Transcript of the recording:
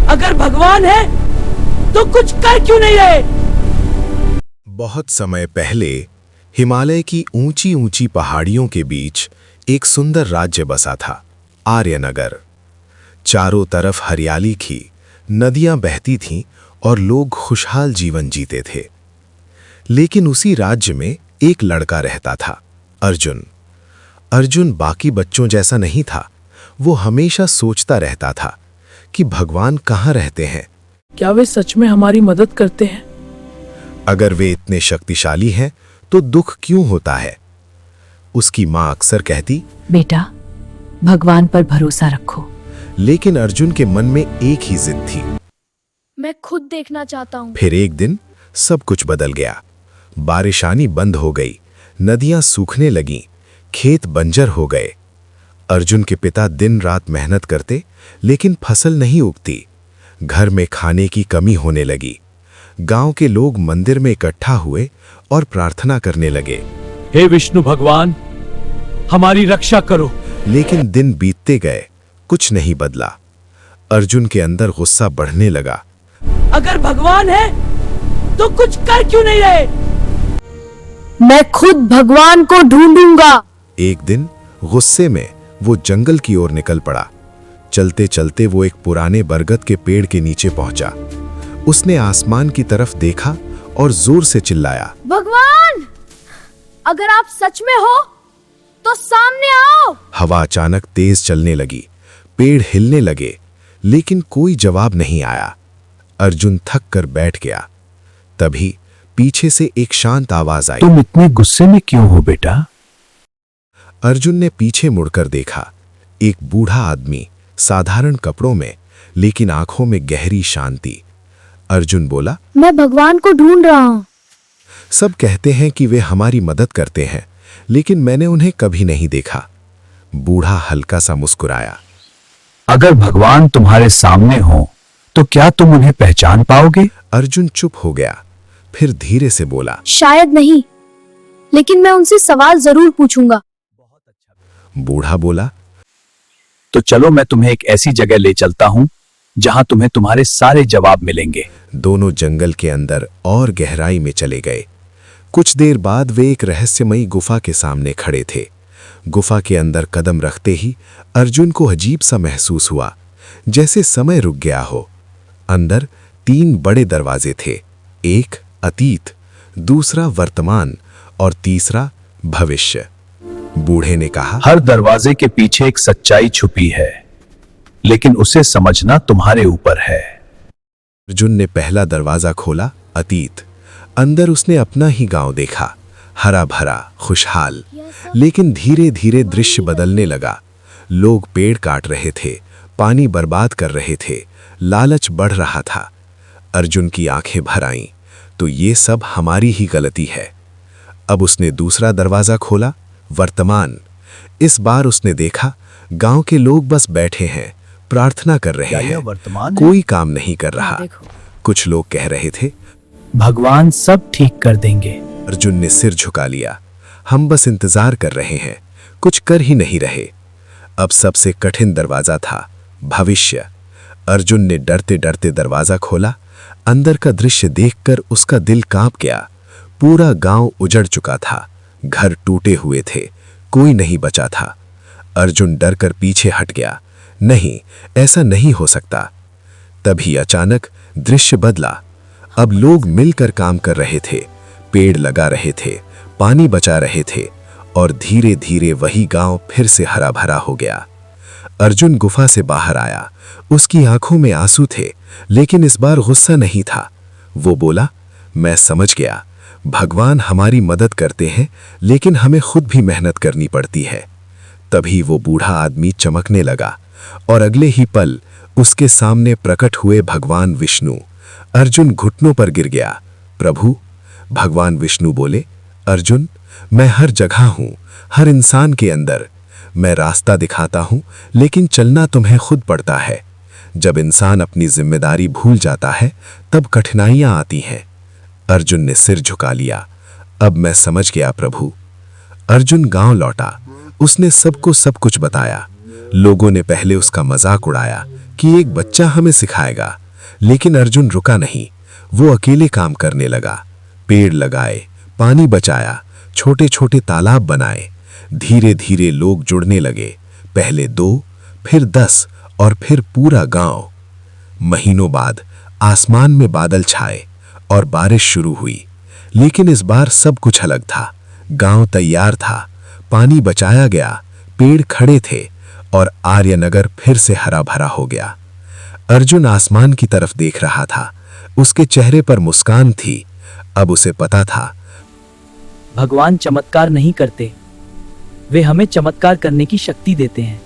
अगर भगवान है तो कुछ कर क्यों नहीं रहे? बहुत समय पहले हिमालय की ऊंची ऊंची पहाड़ियों के बीच एक सुंदर राज्य बसा था, आर्यनगर। चारों तरफ हरियाली थी, नदियां बहती थीं और लोग खुशहाल जीवन जीते थे। लेकिन उसी राज्य में एक लड़का रहता था, अर्जुन। अर्जुन बाकी बच्चों जैसा नहीं था। वो हमेशा सोचता रहता था कि भगवान कहाँ रहते हैं। क्या वे सच में हमारी मदद करते हैं? अगर वे इतने शक्तिशाली हैं तो दुख क्यों होता है? उसकी माँ अक्सर कहती, बेटा, भगवान पर भरोसा रखो। लेकिन अर्जुन के मन में एक ही जिद थी। मैं खुद देखना चाहता हूँ। फिर एक दिन सब कुछ बदल गया। बारिश आनी बंद हो गई, नदियां सूखने लगीं, खेत बंजर हो गए। अर्जुन के पिता दिन रात मेहनत करते, लेकिन फसल नहीं उगती। घर में खाने की कमी होने लगी। गांव के लोग मंदिर में इकट्ठा हुए और प्रार्थना करने लगे, हे विष्णु भगवान, हमारी रक्षा करो। लेकिन दिन बीतते गए, कुछ नहीं बदला। अर्जुन के अंदर गुस्सा बढ़ने लगा। अगर भगवान है तो कुछ कर क्यों नहीं रहे? मैं खुद भगवान को ढूंढूंगा। एक दिन गुस्से में वो जंगल की ओर निकल पड़ा। चलते चलते वो एक पुराने बरगद के पेड़ के नीचे पहुंचा। उसने आसमान की तरफ देखा और जोर से चिल्लाया, भगवान, अगर आप सच में हो तो सामने आओ। हवा अचानक तेज चलने लगी, पेड़ हिलने लगे, लेकिन कोई जवाब नहीं आया। अर्जुन थक कर बैठ गया। तभी पीछे से एक शांत आवाज आई, तुम इतने गुस्से में क्यों हो बेटा? अर्जुन ने पीछे मुड़कर देखा। एक बूढ़ा आदमी, साधारण कपड़ों में, लेकिन आंखों में गहरी शांति। अर्जुन बोला, मैं भगवान को ढूंढ रहा हूँ। सब कहते हैं कि वे हमारी मदद करते हैं, लेकिन मैंने उन्हें कभी नहीं देखा। बूढ़ा हल्का सा मुस्कुराया, अगर भगवान तुम्हारे सामने हो तो क्या तुम उन्हें पहचान पाओगे? अर्जुन चुप हो गया, फिर धीरे से बोला, शायद नहीं, लेकिन मैं उनसे सवाल जरूर पूछूंगा। बूढ़ा बोला, तो चलो मैं तुम्हें एक ऐसी जगह ले चलता हूँ जहां तुम्हें तुम्हारे सारे जवाब मिलेंगे। दोनों जंगल के अंदर और गहराई में चले गए। कुछ देर बाद वे एक रहस्यमयी गुफा के सामने खड़े थे। गुफा के अंदर कदम रखते ही अर्जुन को अजीब सा महसूस हुआ, जैसे समय रुक गया हो। अंदर 3 बड़े दरवाजे थे, एक अतीत, दूसरा वर्तमान और तीसरा भविष्य। बूढ़े ने कहा, हर दरवाजे के पीछे एक सच्चाई छुपी है, लेकिन उसे समझना तुम्हारे ऊपर है। अर्जुन ने पहला दरवाजा खोला, अतीत। अंदर उसने अपना ही गांव देखा, हरा भरा, खुशहाल। लेकिन धीरे धीरे दृश्य बदलने लगा। लोग पेड़ काट रहे थे, पानी बर्बाद कर रहे थे, लालच बढ़ रहा था। अर्जुन की आंखें भर आईं, तो ये सब हमारी ही गलती है। अब उसने दूसरा दरवाजा खोला, वर्तमान। इस बार उसने देखा गांव के लोग बस बैठे हैं, प्रार्थना कर रहे हैं, कोई काम नहीं कर रहा। कुछ लोग कह रहे थे, भगवान सब ठीक कर देंगे। अर्जुन ने सिर झुका लिया, हम बस इंतजार कर रहे हैं, कुछ कर ही नहीं रहे। अब सबसे कठिन दरवाजा था, भविष्य। अर्जुन ने डरते डरते दरवाजा खोला। अंदर का दृश्य देखकर उसका दिल कांप गया। पूरा गांव उजड़ चुका था, घर टूटे हुए थे, कोई नहीं बचा था। अर्जुन डरकर पीछे हट गया। नहीं, ऐसा नहीं हो सकता। तभी अचानक दृश्य बदला। अब लोग मिलकर काम कर रहे थे, पेड़ लगा रहे थे, पानी बचा रहे थे, और धीरे धीरे वही गांव फिर से हरा भरा हो गया। अर्जुन गुफा से बाहर आया। उसकी आंखों में आंसू थे, लेकिन इस बार गुस्सा नहीं था। वो बोला, मैं समझ गया, भगवान हमारी मदद करते हैं, लेकिन हमें खुद भी मेहनत करनी पड़ती है। तभी वो बूढ़ा आदमी चमकने लगा और अगले ही पल उसके सामने प्रकट हुए भगवान विष्णु। अर्जुन घुटनों पर गिर गया। प्रभु, भगवान विष्णु बोले, अर्जुन, मैं हर जगह हूं, हर इंसान के अंदर। मैं रास्ता दिखाता हूं, लेकिन चलना तुम्हें खुद पड़ता है। जब इंसान अपनी जिम्मेदारी भूल जाता है, तब कठिनाइयां आती हैं। अर्जुन ने सिर झुका लिया। अब मैं समझ गया प्रभु। अर्जुन गांव लौटा। उसने सबको सब कुछ बताया। लोगों ने पहले उसका मजाक उड़ाया, कि एक बच्चा हमें सिखाएगा, लेकिन अर्जुन रुका नहीं। वो अकेले काम करने लगा। पेड़ लगाए, पानी बचाया, छोटे छोटे तालाब बनाए। धीरे धीरे लोग जुड़ने लगे, पहले 2, फिर 10 और फिर पूरा गांव। महीनों बाद आसमान में बादल छाए और बारिश शुरू हुई, लेकिन इस बार सब कुछ अलग था। गांव तैयार था, पानी बचाया गया, पेड़ खड़े थे और आर्यनगर फिर से हरा भरा हो गया। अर्जुन आसमान की तरफ देख रहा था। उसके चेहरे पर मुस्कान थी। अब उसे पता था, भगवान चमत्कार नहीं करते, वे हमें चमत्कार करने की शक्ति देते हैं।